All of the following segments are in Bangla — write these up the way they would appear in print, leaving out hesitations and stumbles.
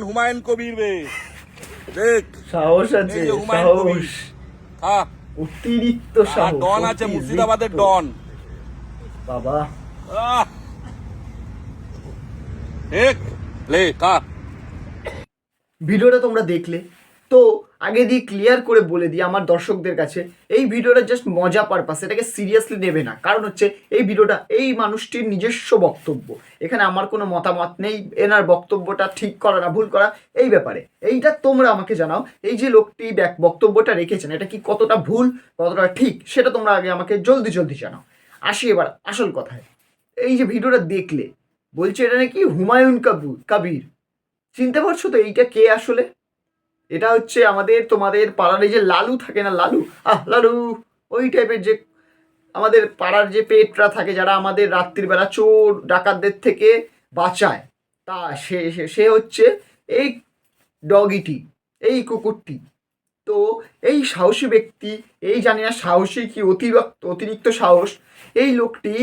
হুমায়ুন কবির রে, দেখ সাহস আছে, এই যে হুমায়ুন কবির। সাহস, হ্যাঁ, অতিরিক্ত আর সাহস, ডন আছে অতিরিক্ত। মুর্শিদাবাদের ডন। বাবা আহ, ঠিক লে খা। ভিডিওটা তোমরা দেখলে তো আগে দিয়ে ক্লিয়ার করে বলে দিই আমার দর্শকদের কাছে, এই ভিডিওটা জাস্ট মজা পারপাস, এটাকে সিরিয়াসলি নেবে না। কারণ হচ্ছে এই ভিডিওটা এই মানুষটির নিজস্ব বক্তব্য, এখানে আমার কোনো মতামত নেই এনার বক্তব্যটা ঠিক করা না ভুল করা এই ব্যাপারে। এইটা তোমরা আমাকে জানাও, এই যে লোকটি বক্তব্যটা রেখেছেন এটা কি কতটা ভুল কতটা ঠিক সেটা তোমরা আগে আমাকে জলদি জলদি জানাও। আসি এবার আসল কথায়। এই যে ভিডিওটা দেখলে বলছে এটা নাকি হুমায়ুন কবির, চিনতে পারছো তো এইটা কে আসলে? এটা হচ্ছে আমাদের তোমাদের পাড়ার এই যে লালু থাকে না, লালু, লালু, ওই টাইপের যে আমাদের পাড়ার যে পেটরা থাকে যারা আমাদের রাত্রিবেলা চোর ডাকাতদের থেকে বাঁচায়, তা সে সে সে হচ্ছে এই ডগিটি, এই কুকুরটি। তো এই সাহসী ব্যক্তি, এই জানি না সাহসী কি অতিরিক্ত সাহস, এই লোকটি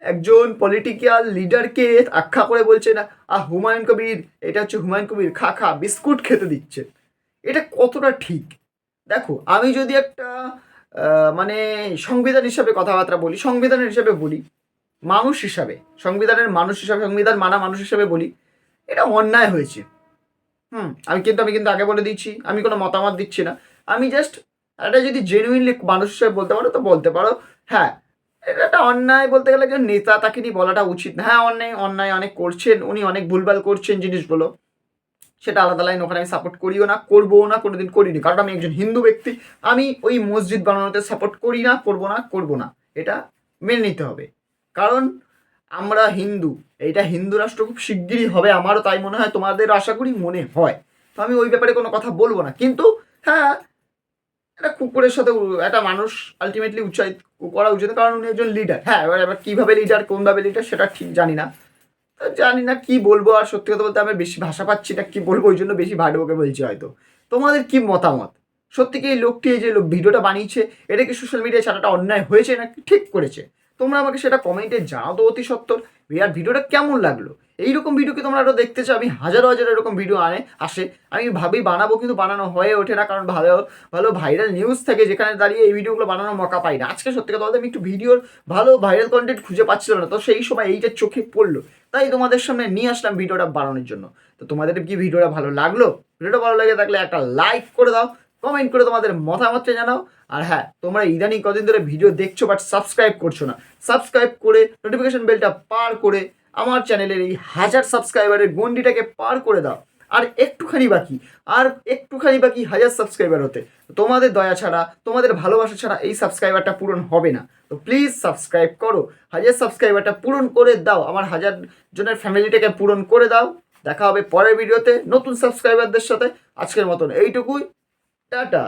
একজন পলিটিক্যাল লিডারকে আখ্যা করে বলছে না হুমায়ুন কবির, এটা হচ্ছে হুমায়ুন কবির, খা খা বিস্কুট খেতে দিচ্ছে। এটা কতটা ঠিক? দেখো আমি যদি একটা মানে সংবিধান হিসাবে কথাবার্তা বলি, সংবিধানের হিসাবে বলি, মানুষ হিসাবে, সংবিধানের মানুষ হিসাবে, সংবিধান মানা মানুষ হিসাবে বলি, এটা অন্যায় হয়েছে। আমি কিন্তু আগে বলে দিচ্ছি, আমি কোনো মতামত দিচ্ছি না। আমি জাস্ট এটা যদি জেনুইনলি মানুষ হিসেবে বলতে পারো তো বলতে পারো, হ্যাঁ এটা একটা অন্যায়। বলতে গেলে একজন নেতা তাকে নিয়ে বলাটা উচিত না। হ্যাঁ অন্যায় অন্যায় অনেক করছেন উনি, অনেক ভুলভাল করছেন জিনিসগুলো, সেটা আলাদা লাইন, ওখানে আমি সাপোর্ট করিও না, করবো না, কোনোদিন করিনি। কারণ আমি একজন হিন্দু ব্যক্তি, আমি ওই মসজিদ বানানোতে সাপোর্ট করি না, করবো না, এটা মেনে নিতে হবে। কারণ আমরা হিন্দু, এইটা হিন্দু রাষ্ট্র খুব শিগগিরই হবে, আমারও তাই মনে হয়, তোমাদের আশা করি মনে হয়। তো আমি ওই ব্যাপারে কোনো কথা বলবো না। কিন্তু হ্যাঁ, একটা কুকুরের সাথে একটা মানুষ আলটিমেটলি উৎসাহিত করা উচিত, কারণ উনি একজন লিডার। হ্যাঁ এবার কীভাবে লিডার, কোনভাবে লিডার সেটা ঠিক জানি না, জানি না কি বলবো। আর সত্যি কথা বলতে আমি বেশি ভাষা পাচ্ছি না কি বলবো, ওই জন্য বেশি ভাটবকে বলছি হয়তো। তোমাদের কি মতামত? সত্যি কি এই লোকটি, এই যে ভিডিওটা বানিয়েছে, এটা কি সোশ্যাল মিডিয়ায় ছাড়াটা অন্যায় হয়েছে নাকি ঠিক করেছে? তোমরা আমাকে সেটা কমেন্টে জানাও তো অতি সত্তর। আর ভিডিওটা কেমন লাগলো? এইরকম ভিডিও কি তোমরা আরও দেখতে চাও? আমি হাজারো হাজার এরকম ভিডিও আসে, আমি ভাবি বানাবো কিন্তু বানানো হয়ে ওঠে না, কারণ ভালো ভালো ভাইরাল নিউজ থাকে যেখানে দাঁড়িয়ে এই ভিডিওগুলো বানানোর মৌকা পাই না। আজকে সত্যি কথা বলতে আমি একটু ভিডিওর ভালো ভাইরাল কন্টেন্ট খুঁজে পাচ্ছিলাম না, তো সেই সময় এইটা চোখে পড়লো, তাই তোমাদের সামনে নিয়ে আসলাম ভিডিওটা বানানোর জন্য। তো তোমাদের কি ভিডিওটা ভালো লাগলো? ভিডিওটা ভালো লাগে থাকলে একটা লাইক করে দাও, কমেন্ট করে তোমাদের মতামতটা জানাও। আর হ্যাঁ, তোমরা ইদানিং কদিন ধরে ভিডিও দেখছো বাট সাবস্ক্রাইব করছো না, সাবস্ক্রাইব করে নোটিফিকেশন বেলটা পার করে আমার চ্যানেলের এই 1000 সাবস্ক্রাইবারের গন্ডিটাকে পার করে দাও। আর একটুখানি বাকি, 1000 সাবস্ক্রাইবার হতে। তোমাদের দয়া ছাড়া, তোমাদের ভালোবাসা ছাড়া এই সাবস্ক্রাইবারটা পূরণ হবে না। তো প্লিজ সাবস্ক্রাইব করো, 1000 সাবস্ক্রাইবারটা পূরণ করে দাও, আমার 1000 জনের ফ্যামিলিটাকে পূরণ করে দাও। দেখা হবে পরের ভিডিওতে নতুন সাবস্ক্রাইবারদের সাথে। আজকের মতন এইটুকুই, টাটা।